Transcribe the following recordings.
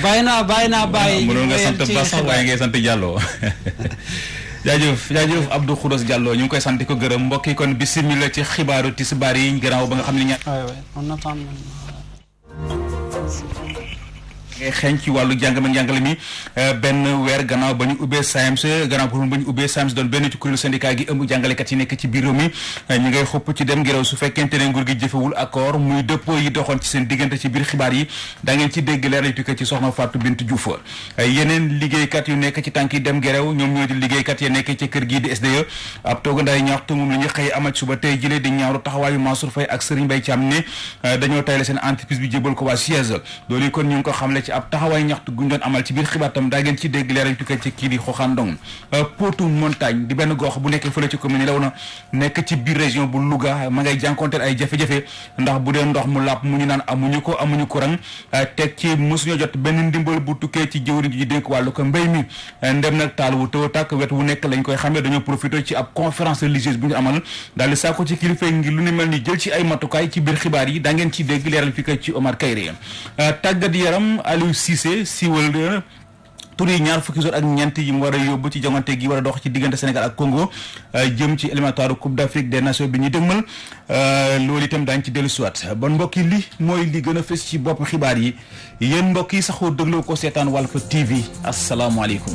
bàyyi naa mënoon nga sant Ba sax waaye ngay sant Diallo. jaajëf Abdou Khoudoss Diallo ñu ngi koy sant ko gërëm mbokk yi kon bismillah ci xibaaru tisbaar yi gannaaw ba nga xam ne xeeñ ci wàllu njàngale mi benn weer gannaaw ba ñu ubbee SAEMS doon benn ci kuréelu syndicat gi ëmb jàngalekat yi nekk ci biir réew mi ñu ngay xopp ci dem ngelaw su fekkente ne nguur gi jëfewul accord muy dëppoo yi doxoon ci seen diggante ci biir xibaar yi da ngeen ci dégg leer tukkee ci soxna Fatou Bintou Diouf yeneen liggéeykat yu nekk ci tànk yi dem ngelaw ñoom ñoo di liggéeykat yi nekk ci kër gii di SDE ab toogandaay ñaxtu moom la ñu xëy amal suba tey jëlee di ñaawlu taxawaayu Mansour Faye ak Serigne Mbaye Thiam ne dañoo tayle seen entreprise bi jébal ko waa Suez loolu kon ñu ngi ko xamle ci ab taxawaay ñaxtu guñ doon amal ci biir xibaar tam daa ngeen ci dégg leeral tukkee ci kii di Xoxaan Ndong Potou Montagne di benn gox bu nekk fële ci commune yi law na nekk ci biir région bu Louga ma ngay jànkonteel ay jafe-jafe ndax bu dee ndox mu làpp mu ñu naan amuñu courant teg ci mosuñoo jot benn ndimbal bu tukkee ci jëwriñ ji dénk wàllu ko mbéy mi ndem nag taal wu tëw tàkk wet wu nekk lañ koy xamee dañoo profité ci ab conférence religieuse bu ñu amal daal di saako ci kilifa ngir lu ni mel ni jël ci ay matukaay ci biir xibaar yi daa ngeen ci dégg leeral fi ci Omar Kayre tàggat yaram Aliou Cissé siiwal tur yi ñaar fukki zone ak ñeent yi mu war a yóbbu ci jongante gi war a dox ci diggante Sénégal ak Congo jëm ci éliminatoire Coupe d'Afrique des Nations bi ñuy dëgmal loolu itam daañu ci dellu siwaat bon mbokk yi li mooy li gën a fës ci bopp xibaar yi yéen mbokk yi saxoo dégloo ko seetaan Walf TV asalaamaaleykum.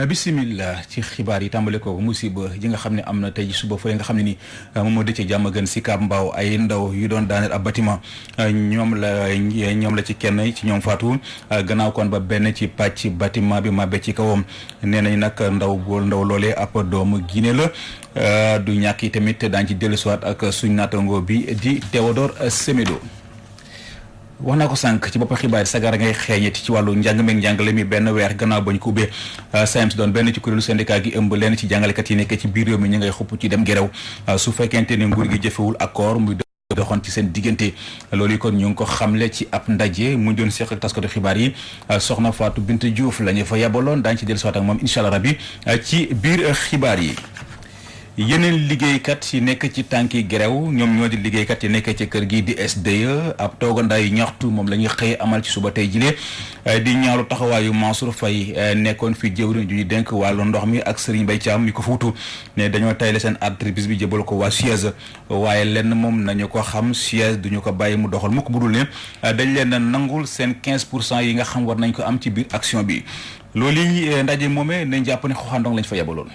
bismillah ci xibaar yi tàmbale ko musiba ji nga xam ne am na tey suba fële nga xam ne ni moom moo dëcc jàmm gën si Kaab Mbaaw ay ndaw yu doon daaneel ab bâtiment ñoom la ci kenn ci ñoom faatu gannaaw kon ba benn ci pàcc bâtiment bi mabbe ci kawam nee nañ nag ndaw loolee ab doomu Guinée la du ñàkk yi tamit daañ ci dellusiwaat ak suñ naataango bi di Théodore Semedo. wax naa ko sànq ci bopp xibaar sagara ngay xeeñeti ci wàllu njàng meeg njàngale mi benn weer gannaaw ba ñu ko ubbee SAEMS doon benn ci kuréelu syndicat gi ëmb lenn ci jàngalekat yi nekkee ci biir réew mi ñu ngay xupp ci dem gerew su fekkente ne nguur gi jëfewul accord muy doxoon ci seen diggante loolu yi kon ñu ngi ko xamle ci ab ndaje mu doon seq ak taskatu xibaar yi soxna Fatou Bintou Diouf la ñu fa yabaloon daañu ci dellusiwaat ak moom incha allah rabbi ci biir xibaar yi. yeneen liggéeykat yi nekk ci tànki gerew ñoom ñoo di liggéeykat yi nekk ci kër gi di SDE ab toogandaayu ñaxtu moom la ñuy xëy amal ci suba tey jile di ñaawlu taxawaayu Mansour Faye nekkoon fi jëwriñ ju ñu dénk wàllu ndox mi ak Serigne Mbaye Thiam mi ko fuutu ne dañoo tayle seen entreprise bi jëbal ko waa Suez waaye lenn moom nañu ko xam Suez duñu ko bàyyi mu doxal mukk bu dul ne dañ leen nangul seen 15% yi nga xam war nañ ko am ci biir action bi loolu yi ndaje moomee nañ jàpp ne Xoxaan Ndong lañ fa yabaloon.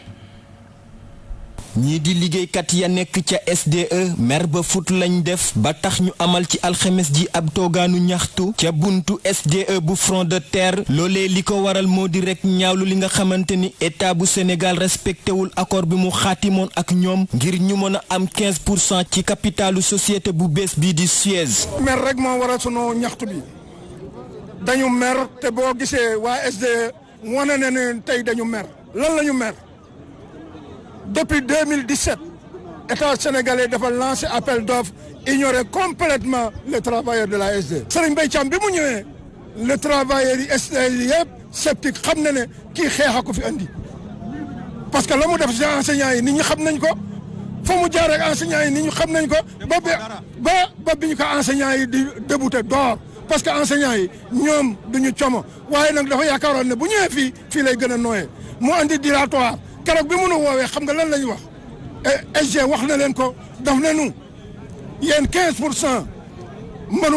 ñii di liggéeykat ya nekk ca SDE mer ba fut lañ def ba tax ñu amal ci alxames ji ab toogaanu ñaxtu ca buntu SDE bu front de terre loolee li ko waral moo di rek ñaawlu li nga xamante ni état bu Sénégal respecté wul accord bi mu xaatimoon ak ñoom ngir ñu mën a am 15% ci capitalu société bu bees bii di Suez. mer rek moo waral sunu ñaxtu bi dañu mer te boo gisee waa SDE wane na ne tey dañu mer lan la ñu mer. Depuis 2017, l'État sénégalais dafa lancé appel d'offres ignorer complètement les travailleurs de la SDE. Serigne Mbaye Thiam bi mu ñëwee les travailleurs yi SDE yëpp sceptique xam na ne kii xeexa ko fi andi parce que la mu def ci enseignants yi nit ñi xam nañ ko fa mu jaar ak enseignants yi nit ñi xam nañ ko ba bi ñu ko enseignants yi di débouté door parce que enseignants yi ñoom duñu como waaye nag dafa yaakaaroon ne bu ñëwee fii lay gën a nooyee mu andi dilatoire keroog bi mënu woowee xam nga lan la ñu wax SG wax na leen ko daf nañu yéen 15% mënu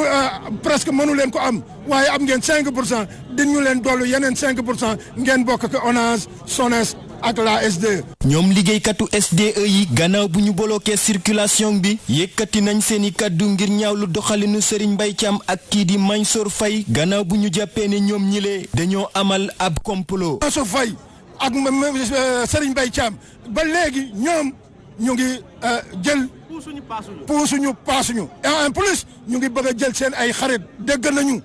presque mënu leen ko am waaye am ngeen 5% dañu leen dollu yeneen 5% ngeen bokk ak ONAS SONES ak la SDE. ñoom liggéeykatu SDE yi gannaaw bu ñu bloqué circulation bi yëkkati nañ seeni kaddu ngir ñaawlu doxalinu Serigne Mbaye Thiam ak kii di Mansour Faye gannaaw bu ñu jàppee ne ñoom ñile dañoo amal ab complot. Mansour Faye ak Serigne Mbaye Thiam ba léegi ñoom ñu ngi jël puusuñu paasuñu et en plus ñu ngi bëgg a jël seen ay xarit dégg nañu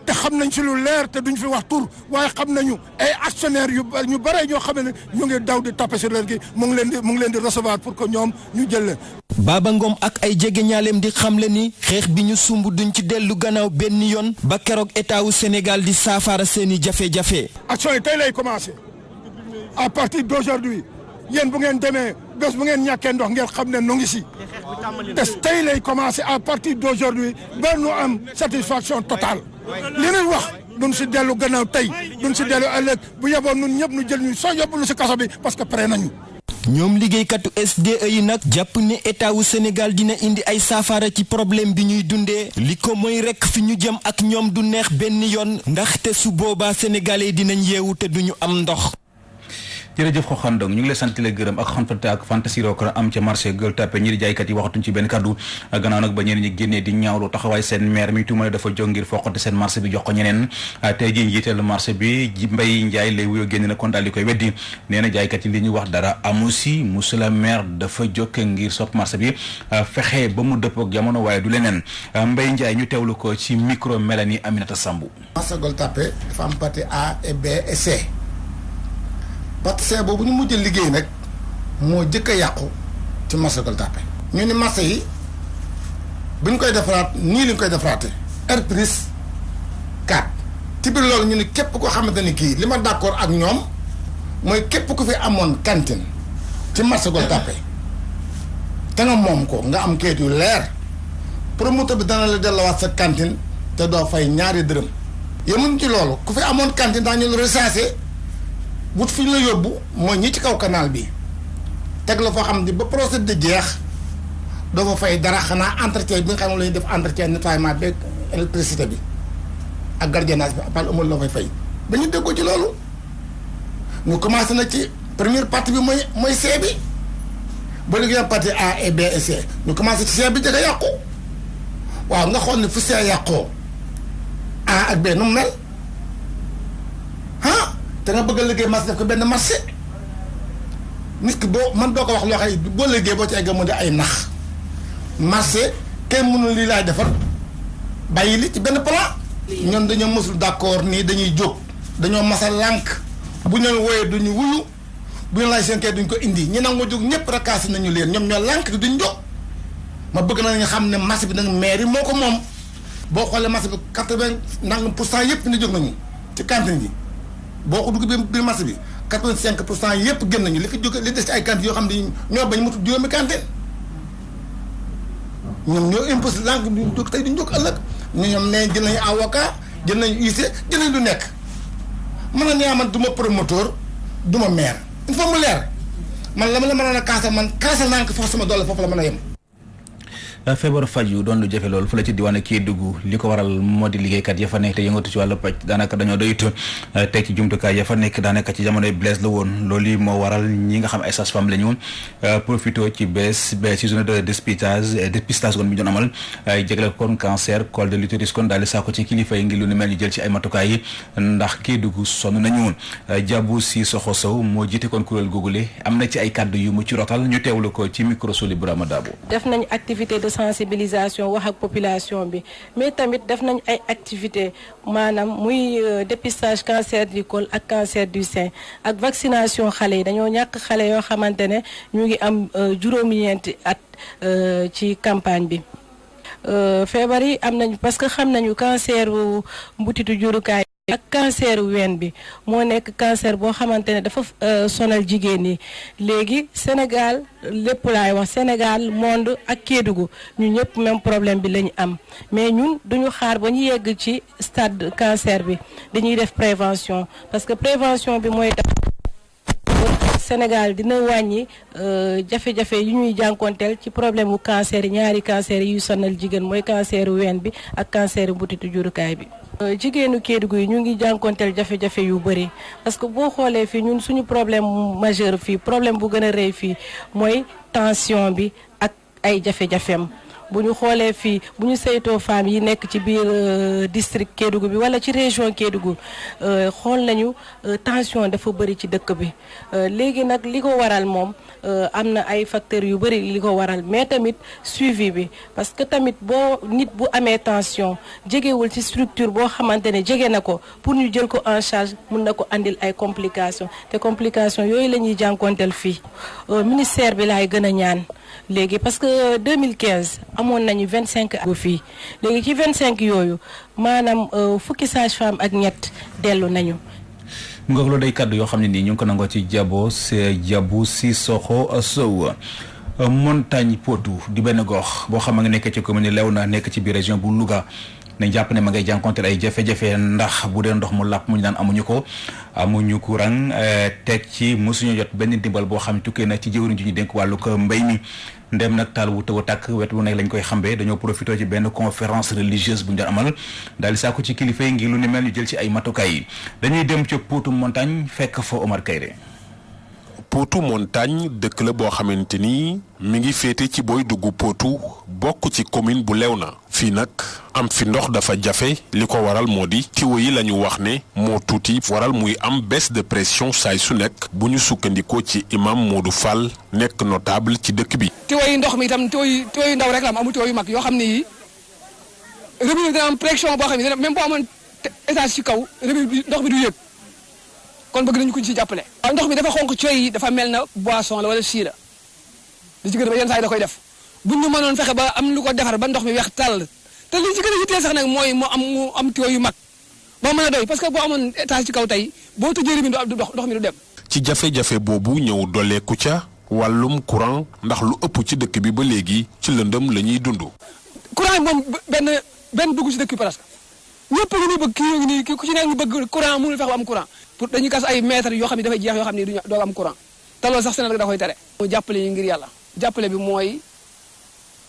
te xam nañ si lu leer te duñ fi wax tur waaye xam nañu ay actionnaires ñu bare ñoo xam ne ñu ngi daw di taper sur leen gi mu ngi leen di recevoir pour que ñoom ñu jël leen. Baba Ngom ak ay jegeñaaleem di xamle ni xeex bi ñu sumb duñ ci dellu gannaaw benn yoon ba keroog état wu Sénégal di saafara seeni jafe-jafe. action yi tey lay commencé à partir d'aujourd'hui yéen bu ngeen demee bés bu ngeen ñàkkee ndox ngeen xam ne nu ngi si te tey lay commencé à partir d'aujourd'hui ba nu am satisfaction totale li ñuy wax duñ si dellu gannaaw tey duñ si dellu ëllëg bu yeboon ñun ñëpp ñu jël ñu soo yóbbu lu si kaso bi parce que pare nañu. ñoom liggéeykatu SDE yi nag jàpp ne état wu Sénégal dina indi ay saafara ci problème bi ñuy dundee li ko mooy rekk fi ñu jëm ak ñoom du neex benn yoon ndaxte su boobaa sénégalais dinañ yeewu te duñu am ndox. jërëjëf Xoxan Ndong ñu ngi lay sant la gërëm ak xonfante ak fantasi roo ko am ca marché Gueule Tapée ñi di jaaykat yi waxatuñ ci benn kaddu gannaaw nag ba ñeneen ñi génnee di ñaawlu taxawaay seen maire mi tuumale dafa jóg ngir foqate seen marché bi jox ko ñeneen tey jii njiiteel marché bi Mbaye Ndiaye lay wuyoo génn na kon daal di koy weddi nee na jaaykat yi li ñu wax dara amu si monsieur le maire dafa jóg ngir sopp marché bi fexe ba mu dëppoo ak jamono waaye du leneen Mbaye Ndiaye ñu teewlu ko ci micro Mélanie Aminata Sambou. marché Gueule Tapée dafa am partie A et B et C. partie C boobu ñu mujj liggéey nag moo jëkk a yàqu ci marché Gueule Tapée ñu ni marché yi bu ñu koy defaraat nii lañ koy defaraate R+4 ci biir loolu ñu ni képp koo xamante ni kii li ma d'accord ak ñoom mooy képp ku fi amoon cantine ci marché Gueule Tapée te nga moom ko nga am kayit yu leer promoteur bi dana la delloowaat sa cantine te doo fay ñaari dërëm yemuñ ci loolu ku fi amoon cantine daa ñu recensé wut fi ñu la yóbbu mooy ñi ci kaw canal bi teg la foo xam ne ba procès di jeex doo fa fay dara xanaa entretien bi nga xam ne la ñuy def entretien nettoiement beeg électricité bi ak gardiennage bi apal amul loo fay fay ba ñu déggoo ci loolu ñu commencé na ci première partie bi mooy C bi ba léegi am partie A et B et C ñu commencé ci C bi jëkk a yàqu waaw nga xool ne fu C yàqoo A ak B nu mu mel te nga bëgg a liggéey marché def ko benn marché nit ki boo man doo ko wax loo xam ne boo liggéey boo ci egg mu di ay nax marché kenn mënul lii laay defar bàyyi li ci benn plan. ñoom dañoo mësul d'accord nii dañuy jóg dañoo masa lànk bu ñu leen wooyee duñu wuyu bu ñu laaj seen kay duñ ko indi ñi nangoo jóg ñëpp rakaasi nañu leen ñoom ñoo lànk duñ jóg ma bëgg na nga xam ne marché bi nag mairie moo ko moom boo xoolee marché bi 80% yëpp ni jóg nañu ci cantine ji. boo ko dugg biir marché bi 85% yëpp gën nañu li fi jóge li des ci ay cantines yoo xam ne ñoo bañ mutu juróomi cantine ñoom ñoo imposé langue bi duñ jóg tey duñ jóg ëllëg ñoom nee jël nañu avocat jël nañu huissier jël nañu lu nekk mën na nee man du ma promoteur du ma maire il faut mu leer man la ma la mën a kaasal man kaasal naa ko foofu sama doole foofu la mën a yem. feebar faj yu doon lu jafe loolu fu la ci diwaan Kédougou li ko waral moo di liggéeykat ya fa nekk te yëngatu ci wàllu paj daanaka dañoo doyut teg ci jumtukaay ya fa nekk daanaka ci jamonoy Blaise la woon loolu yi moo waral ñi nga xam ay sage-femme la ñu profité ci bees ci zone de dépistage kon bi ñu doon amal jégleel kon cancer col de l'utérus kon daal di saako ci kilifa yi ngir lu ni mel ñu jël ci ay matukaay yi ndax Kédougou sonn nañu Diabou Sissoko Sow moo jiite kon kuréel googule am na ci ay kàddu yu mu ci rotal ñu teewlu ko ci micro Soli Burama Dabo. def nañ activité de sensibilisation wax ak population bi mais tamit def nañ ay activité maanaam muy dépistage cancer du col ak cancer du sein ak vaccination xale yi dañoo ñàkk xale yoo xamante ne ñu ngi am juróom-ñeenti at ci campagne bi feebar yi am nañ parce que xam nañu cancer wu mbutitu jurukaay ak cancer ween bi moo nekk cancer boo xamante ne dafa sonal jigéen ñi léegi Sénégal lépp laay wax Sénégal monde ak Kédougou ñu ñëpp même problème bi la ñu am mais ñun duñu xaar ba ñu yegg ci stade cancer bi dañuy def prévention parce que prévention bi mooy tax Sénégal dina wàññi jafe-jafe yu ñuy jànkonteel ci problème wu cancer yi ñaari cancer yi yu sonal jigéen mooy cancer ween bi ak cancer mbutitu jurukaay bi. jigéenu Kédougou yi ñu ngi jànkonteel jafe-jafe yu bëri parce que boo xoolee fii ñun suñu problème majeur fii problème bu gën a rëy fii mooy tension bi ak ay jafe-jafeem bu ñu xoolee fii bu ñu saytoo femmes yi nekk ci biir district Kédougou bi wala ci région Kédougou xool nañu tension dafa bëri ci dëkk bi léegi nag li ko waral moom am na ay facteurs yu bëri li ko waral mais tamit suivi bi parce que tamit boo nit bu amee tension jegewul ci structure boo xamante ne jege na ko pour ñu jël ko en charge mun na ko andil ay complications te complications yooyu la ñuy jànkonteel fii ministère bi laay gën a ñaan léegi parce que 2015 amoon nañu 25 bu fii léegi ci 25 yooyu maanaam fukki sage-femme ak ñett dellu nañu. mu nga loolu day kàddu yoo xam ne nii ñu ngi ko nangoo ci Jabu Sissoko Sow. Montagne Potou di benn gox boo xam nga nekk ci commune Léona nekk ci biir région bu Louga nañ jàpp ne ma ngay jànkonteel ay jafe-jafe ndax bu dee ndox mu làpp mu ñu naan amuñu ko amuñu courant teg ci mosuñu jot benn dimbal boo xam tukkee na ci jëwriñ ji ñu dénk wàllu ko mbéy mi ndem nag taal wu tëw a tàkk wet wu nekk lañ koy xambee dañoo profité ci benn conférence religieuse bu ñu doon amal daal di saako ci kilifa yi ngir lu ni mel ñu jël ci ay matukaay yi dañuy dem ca Potou Montagne fekk fa Omar Kayre. Potou Montagne dëkk la boo xamante ni mi ngi féete ci booy dugg Potou bokk ci commune bu Léona fii nag am fi ndox dafa jafe li ko waral moo di tiwo yi la ñu wax ne moo tuuti waral muy am baisse de pression saay su nekk bu ñu sukkandikoo ci imam Modou Fall nekk notable ci dëkk bi. tiwo yi ndox mi itam tiwo yi ndaw rek la am amul tiwo yu mag yoo xam ne yii robinet dina am pression boo xam ne même boo amoon étage ci kaw robinet bi ndox mi du yëg. kon bëgg nañu ko ci jàppale. waaw ndox mi dafa xonq cooy yi dafa mel na boisson la wala sii la li ci gën ba yenn saa yi da koy def buñ ñu mënoon fexe ba am lu ko defar ba ndox mi weex tàll te li ci gën a yitteel sax nag mooy mu am tuyau yu mag boo mën a doy parce que boo amoon étage ci kaw tey boo tëjee mi du dox ndox mi du dem. ci jafe-jafe boobu ñëw dolleeku ca wàllum courant ndax lu ëpp ci dëkk bi ba léegi ci lëndëm la ñuy dund. courant moom benn dugg ci dëkk bi presque ñëpp ñu ngi bëgg kii ngi nii ku ci nekk ñu bëgg courant mënul fexe ba am courant. pour dañuy gas ay mètres yoo xam ne dafay jeex yoo xam ne du doo am courant te loolu sax Sénégal da koy tere. mu jàppale ñu ngir yàlla jàppale bi mooy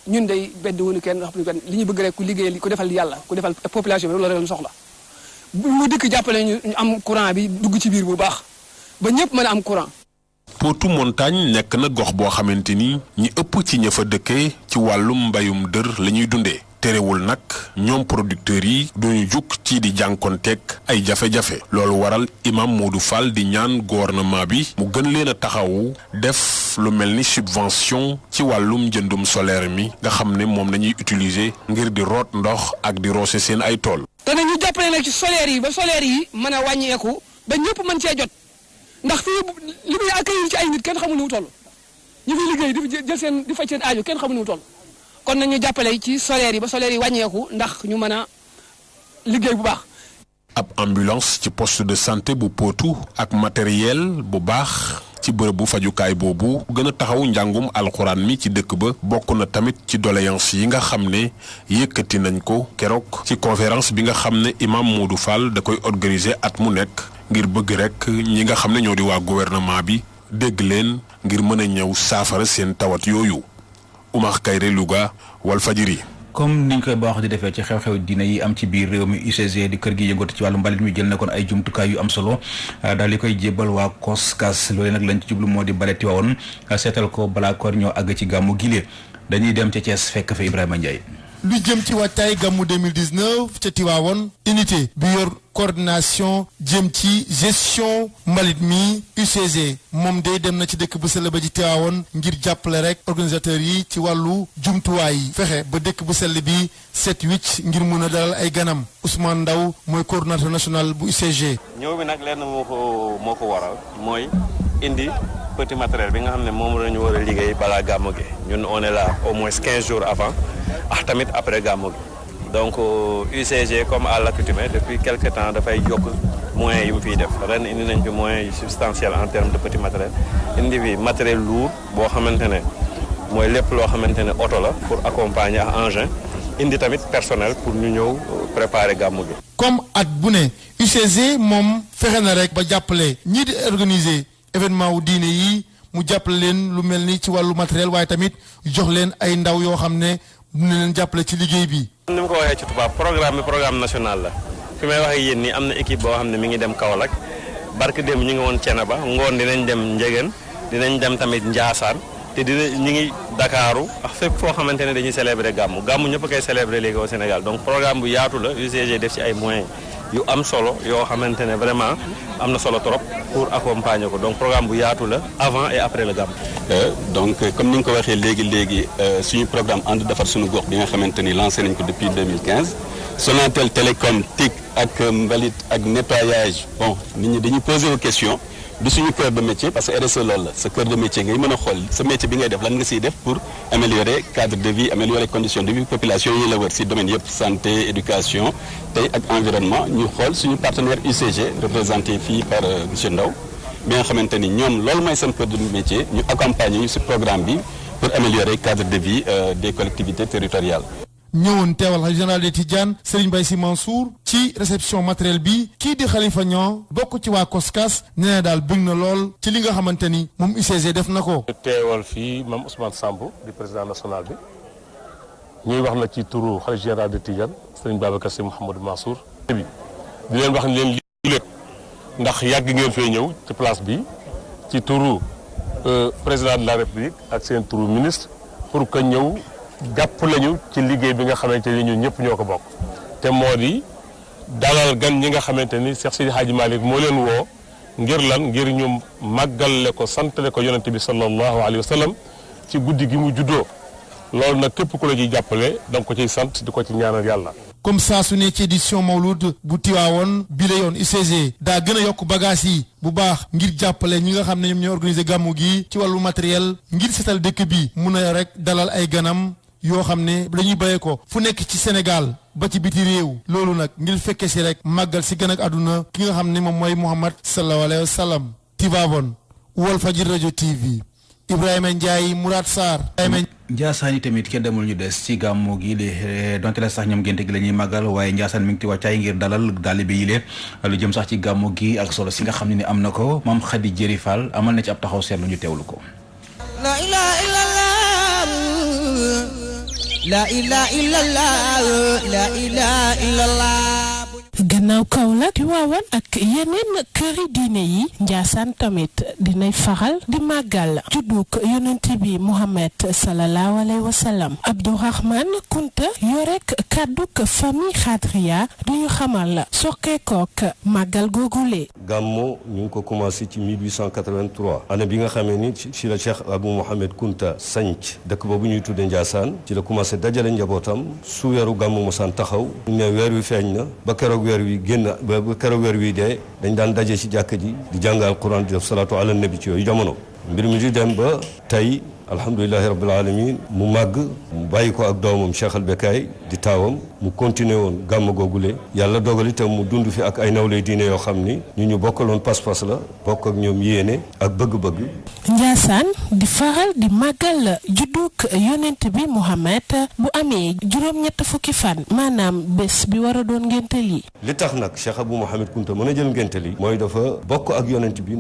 ñun day bedd wuñu kenn li ñu bëgg rek ku liggéey ku defal yàlla ku defal population bi loolu rek lañu soxla mu dikk jàppale ñu am courant bi dugg ci biir bu baax ba ñëpp mën a am courant. Potou Montagne nekk na gox boo xamante ni ñi ëpp ci ña fa dëkkee ci wàllum mbayum dër la ñuy dundee. terewul nag ñoom producteurs yi duñu jukk ci di jànkonteeg ay jafe-jafe loolu waral imam Modou Fall di ñaan gouvernement bi mu gën leen a taxawu def lu mel ni subvention ci wàllum jëndum solaire mi nga xam ne moom lañuy utiliser ngir di root ndox ak di roose seen ay tool. te nag ñu jàppale nag ci solaire yi ba solaire yi mën a wàññeeku ba ñëpp mën cee jot ndax fii li muy accueillir ci ay nit kenn xamul nu mu toll ñu fiy liggéey di jël seen di faj seen aajo kenn xamul nu mu toll. kon nañu jàppale ci solaire yi ba solaire yi wàññeeku ndax ñu mën a liggéey bu baax. ab ambulance ci poste de santé bu Potou ak matériel bu baax ci bërëb bu fajukaay boobu gën a taxaw njàngum alxuraan mi ci dëkk ba bokk na tamit ci doléance yi nga xam ne yëkkati nañ ko keroog ci conférence bi nga xam ne imam Modou Fall da koy organiser at mu nekk ngir bëgg rek ñi nga xam ne ñoo di waa gouvernement bi dégg leen ngir mën a ñëw saafara seen tawat yooyu. Oumar Kayre Louga Walfadjri. comme niñ koy baax di defee ci xew-xew diine yi am ci biir réew mi UCG di kër gi yëngatu ci wàllu mbalit mi jël na kon ay jumtukaay yu am solo daal di koy jébbal waa Koskas loolee nag lañ ci jublu moo di bale Tiwaawoon seetal ko balaa koor ñoo àgg ci gàmmu gile dañuy dem ca Thiès fekk fa Ibrahima Ndiaye. lu jëm ci waajtaay gàmmu 2019 ca Tiwaawoon unité bi yor coordination jëm ci gestion mbalit mi UCG moom day dem na ci dëkk bu sell ba ji Tiwaawoon ngir jàppale rek organisateurs yi ci wàllu jumtuwaay yi fexe ba dëkk bu sell bi set wicc ngir mun a dalal ay ganam Ousmane Ndaw mooy coordinateur national bu UCG. ñëw bi nag lenn moo ko waral mooy indi petit matériel bi nga xam ne moom la ñu war a liggéey balaa gàmmu gi ñun on est là au moins 15 jours avant ak tamit après gàmmu gi donc UCG comme à l'accoutumée depuis quelque temps dafay yokk moyens yi mu fiy def ren indi nañ fi moyens yu substantiels en termes de petit matériel indi fi matériel lourd boo xamante ne mooy lépp loo xamante ne oto la pour accompagner ak engin indi tamit personnel pour ñu ñëw préparer gàmmu gi. comme at bu ne UCG moom fexe na rek ba jàppale ñii di organiser événement wu diine yi mu jàppale leen lu mel ni ci wàllu matériel waaye tamit jox leen ay ndaw yoo xam ne dina leen jàppale ci liggéey bi. ni ma ko waxee ci tubaab programme bi programme national la fi may waxee yéen nii am na équipe boo xam ne mi ngi dem Kaolack barke démb ñu ngi woon Thiénaba ngoon dinañ dem Ndiéguène dinañ dem tamit Ndiassane te ñu ngi Dakaaru ak fépp foo xamante ne dañuy célébrer gàmmu ñëpp a koy célébrer léegi au Sénégal donc programme bu yaatu la UCG def ci ay moyens yu am solo yoo xamante ne vraiment am na solo trop pour accompagner ko donc programme bu yaatu la avant et après le gàmmu. donc comme ni nga ko waxee léegi suñu programme ànd defar suñu gox bi nga xamante ni lancé nañ ko depuis 2015 Sonatel Télécom TIC ak mbalit ak nettoyage bon nit ñi dañuy poser aux questions du suñu cœur de métier parce que RSE loolu la sa cœur de métier ngay mën a xool sa métier bi ngay def lan nga siy def pour améliorer cadre de vie améliorer conditions de vie population yi la wër si domaine yëpp santé éducation tey ak environnement ñu xool suñu partenaire UCG représenté fii par monsieur Ndaw bi nga xamante ni ñoom loolu mooy seen cœur de métier ñu accompagner ñu si programme bi pour améliorer cadre de vie des collectivités territoriales. ñëwoon teewal xalifa général des Tidianes Serigne Mbaye Sy Mansour ci réception matériel bi kii di Khalifa Niang bokk ci waa COSCAS nee na daal bëgg na lool ci li nga xamante ni moom UCG def na ko. teewal fii Mame Ousmane Samb di président national bi ñuy wax na ci turu xalifa général des Tidianes Serigne Babacar Sy Mouhamadou Mansour. di leen wax ne leen lii lépp ndax yàgg ngeen fee ñëw ci place bi ci turu président de la République ak seen turu ministre pour que ñëw. jàpp lañu ci liggéey bi nga xamante ni ñun ñëpp ñoo ko bokk te moo di dalal gan ñi nga xamante ni Cheikh Sidi Hadji Malick moo leen woo ngir lan ngir ñu màggale ko santale ko yonente bi sallallahu alayhi wa sallam ci guddi gi mu juddoo loolu nag képp ku la ciy jàppale da nga ko ciy sant di ko ci ñaanal yàlla. comme saa su ne ci édition Mawlud bu Tiwaawoon bi la yoon UCG daa gën a yokk bagage yi bu baax ngir jàppale ñi nga xam ne ñoom ñooy organiser gàmmu gi ci wàllu matériel ngir setal dëkk bi mun a rek dalal ay ganam. yoo xam ne dañuy bàyyee ko fu nekk ci Sénégal ba ci biti réew loolu nag ngir fekke si rek màggal si gën ak àdduna ki nga xam ne moom mooy Muhammad sallallahu alayhi wa sallam. Tivaouane Walfadjri rajo TV Ibrahima Ndiaye Mourad Sarr. Ndiassane tamit kenn demul ñu des ci gàmmu gi donte la sax ñoom génte gi la ñuy màggal waaye Ndiassane mi ngi ci wàccaay ngir dalal taalibe yi lu jëm sax ci gàmmu gi ak solo si nga xam ne ni am na ko Mame Khady Diéry Fall amal na ci ab taxaw seetlu ñu teewlu ko. La ilaha illallah la ilaha illallah. gannaaw Kaolack Tivaouane ak yeneen këri diine yi Ndiassane tamit dinay faral di màggal juddug yonent bi Muhammad sallallahu alayhi wa sallam. Abdourahmane Kunta yorek kàddug famille Khadria duñu xamal sokkeekook màggal googule. gàmmu ñu ngi ko commencé ci 1883 année bi nga xamee ni ci la Cheikh Abou Mohamed Kunta sanc dëkk boobu ñuy tudde Ndiassane ci la commencé dajale njabootam su weeru gàmmu mosaan taxaw ne weer wi feeñ na ba keroog weer wi génn ba keroog weer wi dee dañ daan daje ci jàkk ji di jàngal Quran di def salaatu ala nabi ci yooyu jamono mbir mi di dem ba tey alhamdulilahi rabbil alamin mu màgg mu bàyyi ko ak doomam Cheikh al Bekaay di taawam mu continué woon gàmm googule yàlla dogal itam mu dund fi ak ay nawlay diine yoo xam ni ñu bokkaloon pas-pas la bokk ak ñoom yéene ak bëgg-bëgg. Ndiassane di faral di màggal juddug yonent bi Muhammad bu amee juróom-ñett fukki fan maanaam bés bi war a doon ngénte li li tax nag Cheikh Abou Mohamed Kunta mën a jël ngénte li mooy dafa bokk ak yonent bi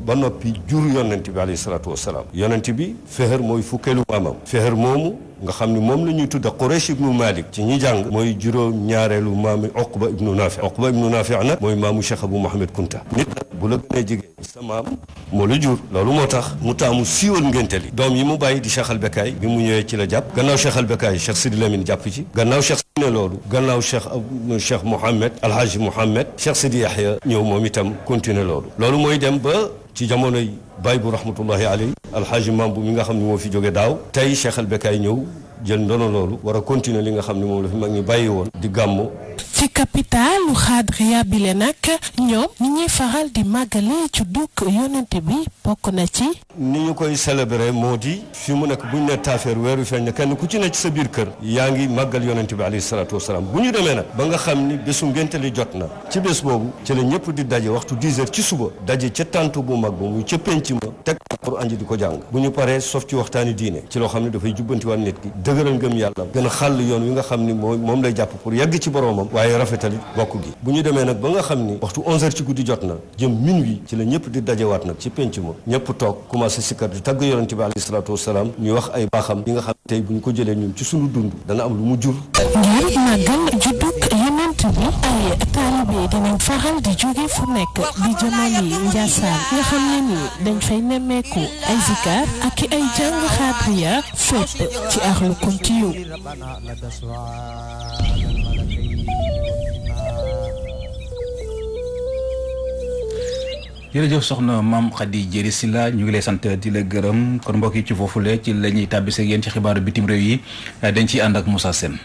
ba noppi jur yonent bi alayhi salaatu wasalaam yonent bi Feher mooy fukkeelu maamam Feher moomu nga xam ni moom la ñuy tudda Quraysh ibnu Malik ci ñi jàng mooy juróom ñaareelu maami Uqba ibnu Nafi Uqba ibnu Nafi nag mooy maamu Cheikh Abou Mohamed Kunta nit nag bu la gënee jege sa maam moo la jur loolu moo tax mu taamu siiwal ngénte li doom yi mu bàyyi di Cheikh al Bekaay bi mu ñëwee ci la jàpp gannaaw Cheikh al Bekaay Cheikh Sidi Lamine jàpp ci gannaaw Cheikh ne loolu gannaaw Cheikh Mohamed Alhaji Mohamed Cheikh Sidi Yahya ñëw moom itam continuer loolu mooy dem ba ci jamonoy baay bu rahmatullahi alayhi alxaaji Mambu mi nga xam ne moo fi jóge daaw tey Cheikh al Bekaay ñëw jël ndono loolu war a continuer li nga xam ne moom la fi mag ñi bàyyi woon di gàmmu. ci capitalu Xaadriya bi le nag ñoom ñi ñuy faral di màggale ci dukk yonent bi bokk na ci. ni ñu koy célébrer moo di fi mu nekk bu ñu nee taafeer weeru feeñ ne kenn ku ci ne ci sa biir kër yaa ngi màggal yonent bi alayhi salaatu wasalaam bu ñu demee nag ba nga xam ni bésu ngénte li jot na ci bés boobu ci la ñëpp di daje waxtu 10 heures ci suba daje ca tàntu bu mag ba muy ca penc ma teg pour anji di ko jàng bu ñu paree sof ci waxtaani diine ci loo xam ne dafay jubbantiwaat nit ki dëgëral ngëm yàlla gën a xàll yoon wi nga xam ni moom lay jàpp pour yegg ci boroomam waaye rafetali bokk gi bu ñu demee nag ba nga xam ni waxtu 11 heures ci guddi jot na jëm minuit ci la ñëpp di dajewaat nag ci penc ma ñëpp toog commencé sikkar di tagg yonent bi alayhi salaatu wasalaam ñuy wax ay baaxam yi nga xam tey bu ñu ko jëlee ñun ci sunu dund dana am lu mu jur ngir màggal juddug yonent yonent bi ay taalibe dinañ faral di jóge fu nekk di jëmali Njaasaan nga xam ne ni dañ fay nemmeeku ay zikar ak ay jàng xaadriya fépp ci axlu kuntiyu. jërëjëf soxna Maam Khady Diéry Sylla ñu ngi lay sant di la gërëm kon mbokk yi ci foofule ci la ñuy tàbbise ak yéen ci xibaaru bitim réew yi dañ ciy ànd ak Moussa Sène.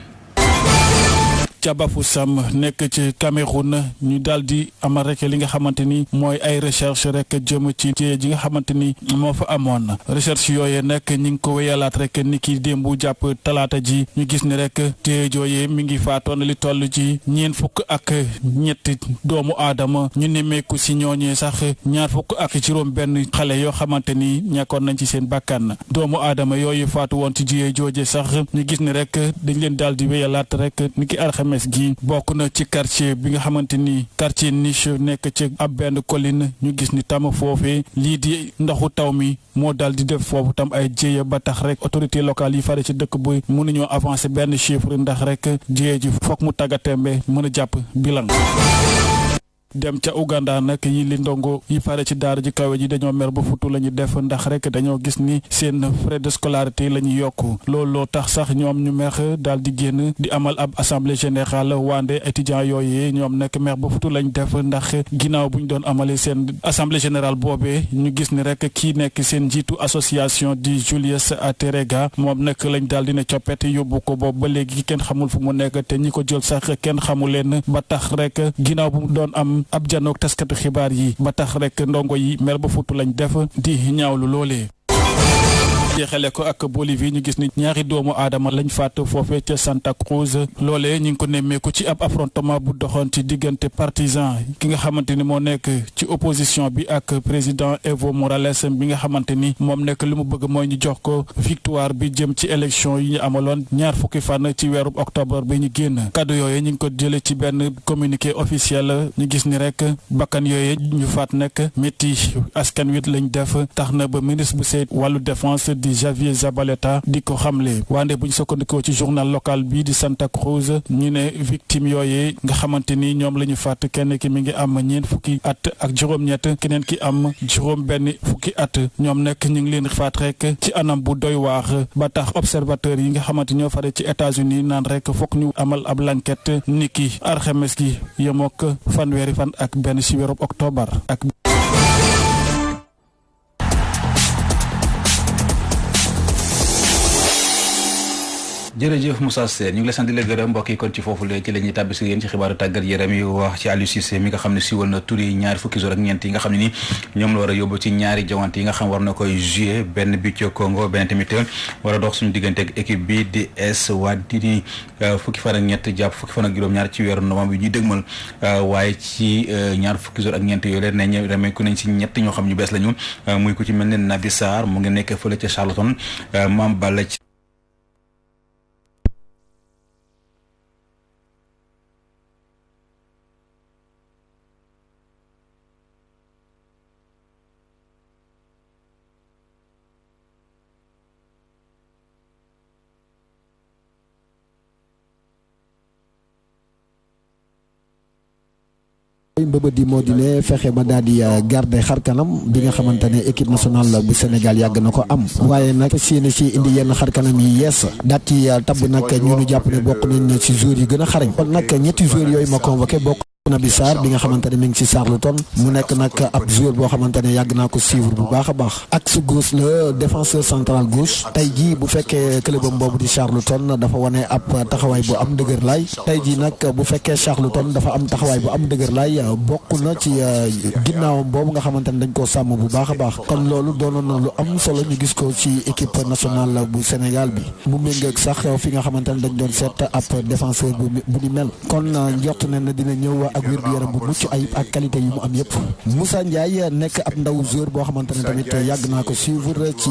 ca Bafoussam nekk ci Cameroun ñu daal di amal rek li nga xamante ni mooy ay recherche rek jëm ci jéye ji nga xamante ni moo fa amoon recherche yooyee nag ñi ngi ko wéyalaat rek ni ki démb jàpp talaata ji ñu gis ni rek jéye jooyee mi ngi faatoon li toll ci ñeent fukk ak ñetti doomu aadama ñu nemmeeku si ñooñee sax ñaar fukk ak juróom benn xale yoo xamante ni ñàkkoon nañ ci seen bàkkan doomu aadama yooyu faatu woon ci jéye jooje sax ñu gis ni rek dañ leen daal di wéyalaat rek ni ki alxames gi bokk na ci quartier bi nga xamante ni quartier niche nekk ci ab benn colline ñu gis ni tam foofee lii di ndoxu taw mi moo daal di def foofu tam ay jéeya ba tax rek autorité locale yi fare ci dëkk bu mënuñoo avancer benn chiffre ndax rek jéeya ji foog mu tàggatémbe mën a jàpp bilan. dem ca Uganda nag yi li ndongo yi fare ci daara ji kawe ji dañoo mer ba futu la ñu def ndax rek dañoo gis ni seen frais de scolarité la ñu yokk looloo tax sax ñoom ñu mer daal di génn di amal ab assemblée générale wande étudiants yooyee ñoom nag mer ba futu lañ def ndax ginnaaw bu ñu doon amalee seen assemblée générale boobee ñu gis ni rek kii nekk seen njiitu association di Julius Aterega moom nag lañ daal di ne coppite yóbbu ko boobu ba léegi kenn xamul fu mu nekk te ñi ko jël sax kenn xamul leen ba tax rek ginnaaw bu mu doon am ab janook taskatu xibaar yi ba tax rek ndongo yi mer ba futu lañ def di ñaawlu loolee. jeexale ko ak Bolivie ñu gis ni ñaari doomu aadama lañ faat foofee ca Santa Cruz loolee ñu ngi ko nemmeeku ci ab affrontement bu doxoon ci diggante partisan ki nga xamante ni moo nekk ci opposition bi ak président Evo Morales bi nga xamante ni moom nekk li mu bëgg mooy ñu jox ko victoire bi jëm ci élection yi ñu amaloon ñaar fukki fan ci weeru octobre bi ñu génn kaddu yooyu ñu ngi ko jële ci benn communiqué officiel ñu gis ni rek bakkan yooyu ñu faat nekk métti askan wi lañ def tax na ba ministre bu seet wàllu défense di Javier Zabaleta di ko xamle wande bu ñu sukkandikoo ci journal local bii di Santa Cruz ñu ne victime yooyee nga xamante ni ñoom la ñu fàtt kenn ki mi ngi am ñeent fukki at ak juróom-ñett keneen ki am juróom benn fukki at ñoom nekk ñu ngi leen faat rek ci anam bu doy waar ba tax observateur yi nga xamante ñoo fare ci États-Unis naan rek fokk ñu amal ab l'enquête niki alxames gi yemook fanweeri fan ak benn ci weeru octobre ak jërëjëf Moussa Sène ñu ngi lay sant di la gërëm mbokk yi kon ci foofu la ci la ñuy tàbbi si yéen ci xibaaru tàggat yaram yi wax ci Aliou Cissé mi nga xam ne siiwal na tur yi ñaari fukki jour ak ñeent yi nga xam ne ni ñoom la war a yóbbu ci ñaari jawante yi nga xam war na koy jouer benn bi ci Congo benn tamit war a dox suñu diggante ak équipe bi di Eswatini fukki fan ak ñett jàpp fukki fan ak juróom-ñaar ci weeru novembre bi ñuy dëgmal waaye ci ñaar fukki jour ak ñeent yooyu leen nañ remeeku nañ si ñett ñoo xam ñu bees lañu muy ku ci mel ne Naby Sarr mu ngi nekk fële ca Charlton Mame Balla mbëbët di moo di ne fexe ba daal di garder xar kanam bi nga xamante ne équipe nationale bu Sénégal yàgg na ko am waaye nag si indi yenn xar kanam yi yees daat ci tabb nag ñu nu jàpp ne bokk nañ ci joueurs yi gën a xarañ kon nag ñetti joueurs yooyu ma convoqué bokk Naby Sarr bi nga xamante ne mi ngi ci Charlton mu nekk nag ab joueur boo xamante ne yàgg naa ko suivre bu baax a baax axe gauche la défenseur central gauche tey jii bu fekkee clubam boobu di Charlton dafa wane ab taxawaay bu am dëgër laay tey jii nag bu fekkee Charlton dafa am taxawaay bu am dëgër laay bokk na ci ginnaawam boobu nga xamante ne dañ koo sàmm bu baax a baax kon loolu doonoon na lu am solo ñu gis ko ci équipe nationale bu Sénégal bi mu méngeeg sax fi nga xamante ne dañ doon seet ab défenseur bu ni mel kon njort ne na dina ñëw ak wér-gu-yaram bu mucc ayib ak qualité yu mu am yëpp. Moussa Ndiaye nekk ab ndaw joueur boo xamante ne tamit yàgg naa ko suivre ci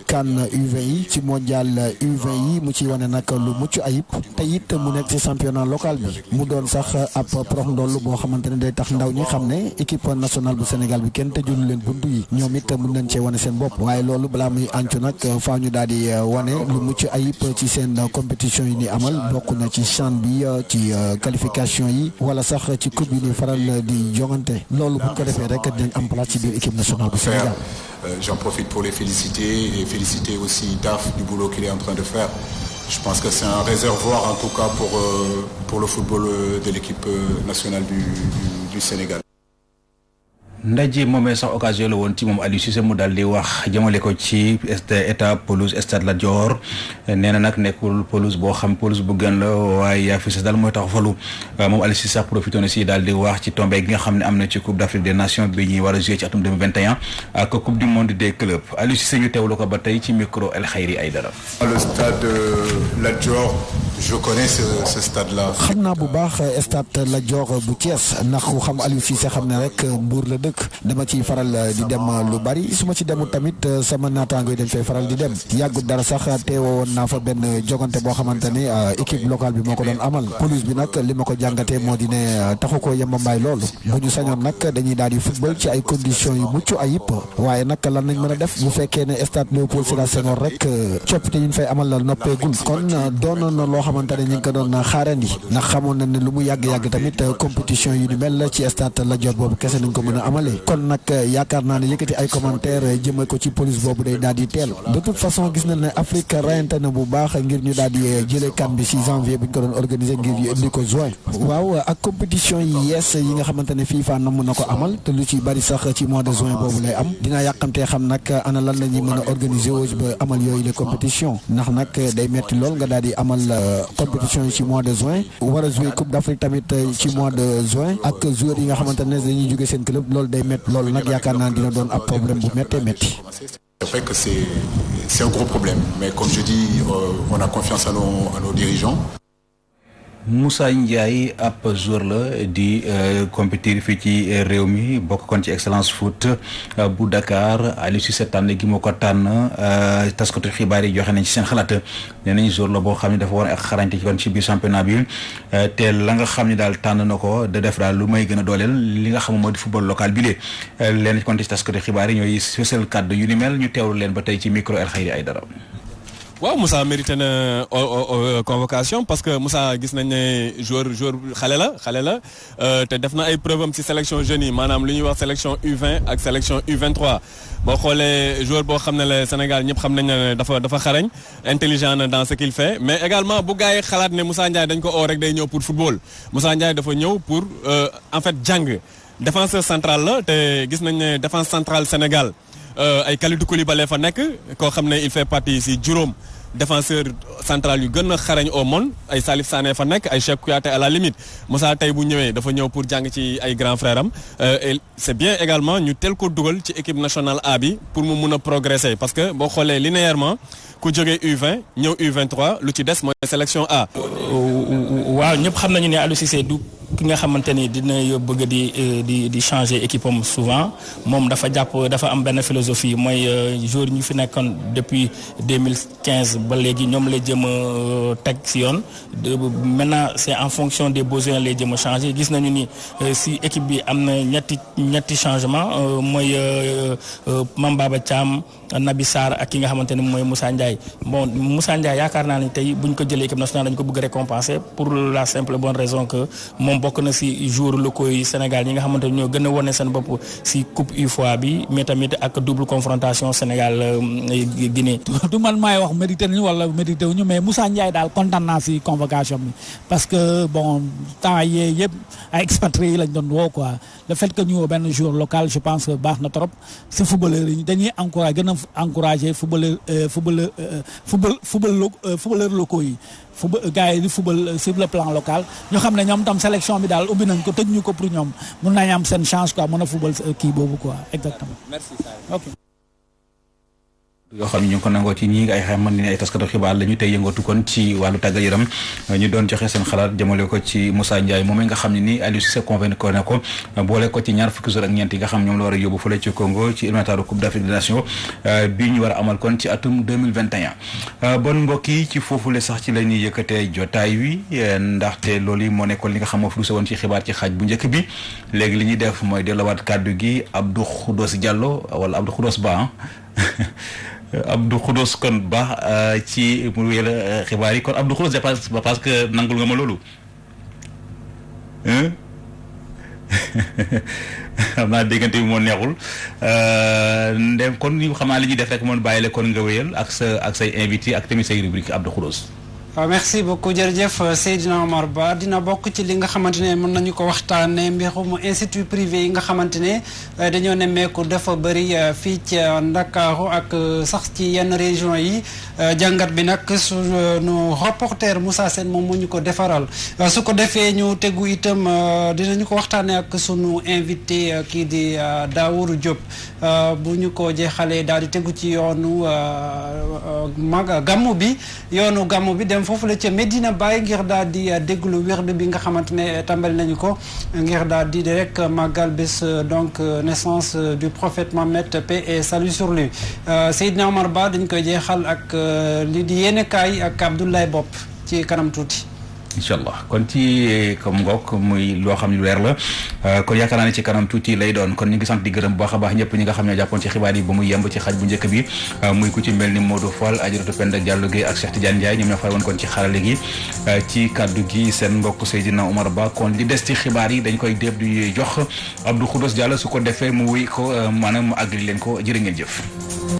CAN U20 yi ci mondial U20 yi mu ci wane nag lu mucc ayib te it mu nekk ci championnat local bi mu doon sax ab prox ndoll boo xamante ne day tax ndaw ñi xam ne équipe nationale bu Sénégal bi kenn tëjul leen buntu yi ñoom it mun nañ cee wane seen bopp waaye loolu balaa muy ancu nag faa ñu daal di wane lu mucc ayib ci seen compétition yi ni amal bokk na ci CHAN bi ci qualification yi wala sax ci coupe yi ni faral di jongante loolu bu ñu ko defee rek dinañ am place ci biir équipe nationale bu Sénégal. J'en profite pour les féliciter et féliciter aussi DAF du boulot qu'il est en train de faire. Je pense que c'est un réservoir en tout cas pour le football de l'équipe nationale du Sénégal. ndaje moomee sax occasion la woon ci moom Aliou Cissé mu daal di wax jëmale ko ci état pelouse stade Lat Dior nee na nag nekkul pelouse boo xam pelouse bu gën la waaye yaa fi daal mooy tax falu moom Aliou Cissé sax profité na si daal di wax ci tombé gi nga xam ne am na ci coupe d'Afrique des nations bi ñuy war a jouer ci atum 2021 ak coupe du monde des clubs Aliou Cissé ñu teewlu ko ba tey ci micro El Khayri Aïdara. Le stade Lat Dior, je connais ce stade là. xam naa bu baax stade Lat Dior bu Thiès ndax ku xam Aliou Cissé xam ne rek Mbour la dëkk dama ciy faral di dem lu bari su ma ci demul tamit sama naataango yi dañ fay faral di dem yàggut dara sax teewoo woon naa fa benn jogante boo xamante ni équipe locale bi moo ko doon amal pelouse bi nag li ma ko jàngatee moo di ne taxu ko yembambaay loolu bu ñu sañoon nag dañuy daal di football ci ay conditions yu mucc ayib waaye nag lan nañ mën a def bu fekkee ne stade Léopold Sédar Senghor rek coppite yi ñu fay amal la noppeegul kon doonoon na loo xamante ne ñu ngi ko doon xaarandi ndax xamoon na ne lu mu yàgg-yàgg tamit compétition yu ni mel ci stade Lat Dior boobu kese nañ ko mën a amalee kon nag yaakaar naa ne yëkkati ay commentaire jëmee ko ci police boobu day daal di teel de toute façon gis nañ ne Afrique rayante na bu baax ngir ñu daal di jëlee CAN bi 6 janvier bu ñu ko doon organiser ngir ñu indi ko juin waaw ak compétition yi yees yi nga xamante ne FIFA namm na ko amal te lu ci bari sax ci mois de juin boobu lay am dinaa yàqamtee xam nag ana lan la ñuy mën a organiser wu ba amal yooyu les compétitions ndax nag day metti lool nga daal di amal compétition yi ci mois de juin war a jouer Coupe d'Afrique tamit ci mois de juin ak joueurs yi nga xamante ne dañuy jóge seen club loolu day metti loolu nag yaakaar naa dina doon ab problème bu méttee métti. C'est vrai que c'est un gros problème mais comme je dis on a confiance à nos dirigeants. Moussa Ndiaye ab joueur la di compétir fii ci réew mi bokk kon ci Excellence Foot bu Dakar Aliou Cissé tànn gi moo ko tànn taskatu xibaar yi joxe nañ ci seen xalaat nee nañ joueur la boo xam ne dafa war ak xarañte ci kon ci biir championnat bi te la nga xam ne daal tànn na ko da def daal lu may gën a dooleel li nga xam moo di football local bi lee leen ci kon ci taskatu xibaar yi ñooy fësal kàddu yu ni mel ñu teewlu leen ba tey ci micro El Khayri Aïdara. waaw Moussa mérité na convocation parce que Moussa gis nañ ne joueur xale la te def na ay preuve am ci sélection jeunes yi maanaam lu ñuy wax sélection U20 ak sélection U23 boo xoolee joueur boo xam ne le Sénégal ñëpp xam nañ ne dafa xarañ intelligent na dans ce qu'il fait mais également bu gars yi xalaat ne Moussa Ndiaye dañ ko oo rek day ñëw pour football Moussa Ndiaye dafa ñëw pour en fait jàng défenseur central la te gis nañ ne défense centrale Sénégal ay Kalidou Koulibaly fa nekk koo xam ne il fait partie ci juróom défenseur central yu gën a xarañ au monde ay Salif Sané fa nekk ay Cheikh Kouyaté à la limite Moussa tey bu ñëwee dafa ñëw pour jàng ci ay grands frères am et c'est bien également ñu tel ko dugal ci équipe nationale A bi pour mu mun a progresser parce que boo xoolee linéairement ku jógee U20 ñëw U23 lu ci des mooy sélection A. waaw ñëpp xam nañu ne Aliou Cissé du ki nga xamante ni dina bëgg di changer équipe am souvent moom dafa am benn philosophie mooy joueurs ñu fi nekkoon depuis 2015 ba léegi ñoom lay jëm a teg si yoon maintenant c'est en fonction des besoins lay jëm a changer gis nañu ni si équipe bi am na ñetti changement mooy Mame Baba Thiam Naby Sarr ak ki nga xamante ni mooy Moussa Ndiaye bon Moussa Ndiaye yaakaar naa ni tey buñ ko jëlee équipe nationale dañ ko bëgg récompenser pour la simple bonne raison que moom bokk na si joueurs locaux yi Sénégal ñi nga xamante ni ñoo gën a wane seen bopp si coupe UFOA bi mais tamit ak double confrontation Sénégal Guinée. du man maay wax mérité nañu wala mérité wuñu mais Moussa Ndiaye daal kontaan naa si convocation bi parce que bon temps yee yëpp ay expatriés yi lañ doon woo quoi le fait que ñu woo benn joueur local je pense que baax na trop si footballeur yi dañuy encourager footballeur locaux yi gars yi di football sur le plan local ñoo xam ne ñoom tam sélection bi daal ubbi nañ ko tëj ñu ko pour ñoom mun nañ am seen chance quoi mën a football kii boobu quoi exactement. Merci. Ok. yoo xam ne ñu ngi ko nangoo ci ñi ay xam ne ay taskatu xibaar la ñu tey yëngatu kon ci wàllu tàggat yaram ñu doon joxe seen xalaat jëmale ko ci Moussa Ndiaye moom nga xam ne ni Aliou Cissé convaincre ne ko boole ko ci ñaar fukki jour ak ñeent yi nga xam ñoom la war a yóbbu fële ci Congo ci éliminatoire Coupe d'Afrique des Nations bi ñu war a amal kon ci atum 2021 bon mbokk yi ci foofule sax ci la ñuy yëkkatee jotaay wi ndaxte loolu yi moo nekkoon li nga xam moo fi woon ci xibaar ci xaaj bu njëkk bi léegi li ñuy def mooy delluwaat kàddu gi Abdou Khoudoss Diallo wala Abdou Khoudoss Ba Abdou Khoudoss kon Ba ci mu wéyal xibaar yi kon Abdou Khoudoss ba parce que nangul nga ma loolu xam naa déggante bi moo neexul ndem kon ñu xam naa li ñuy def rek moom bàyyi la kon nga wéyal ak say invité ak tamit say rubrique Abdou Khoudoss. waaw merci beaucoup jërëjëf Seydina Omar Ba dina bokk ci li nga xamante ne mën nañu ko waxtaanee mbirum institut privé yi nga xamante ne dañoo nemmeeku dafa bëri fii ci Ndakaaru ak sax ci yenn région yi jàngat bi nag sunu reporter Moussa Sène moom mu ñu ko defaral su ko defee ñu tegu itam dinañu ko waxtaanee ak sunu invité kii di Dawourou Diop bu ñu ko jeexalee daal di tegu ci yoonu gàmmu bi dem foofu la ca Medina Baye ngir daal di déglu wérd bi nga xamante ne tàmbali nañu ko ngir daal di rek màggal bés donc naissance du prophète Mohammed, paix et salut sur lui Seydina Omar Ba dañ koy jeexal ak li di yéenekaay ak Abdoulaye Bopp ci kanam tuuti. incha allah kon ci comme ngook muy loo xam ne lu leer la kon yaakaar naa ne ci kanam tuuti lay doon kon ñu ngi sant di gërëm bu baax a baax ñëpp ñi nga xam ne jàppoon ci xibaar yi ba muy yemb ci xaj bu njëkk bi muy ku ci mel ni Modou Fall Adjaratou Penda Diallo Gueye ak Cheikh Tidiane Ndiaye ñoom ñoo fay woon kon ci xarale gi ci kaddu gi seen mbokk Seydina Omar Ba kon li des ci xibaar yi dañ koy déeb di jox Abdou Khoudoss Diallo su ko defee mu wuy ko maanaam mu àggali leen ko jërë ngeen jëf.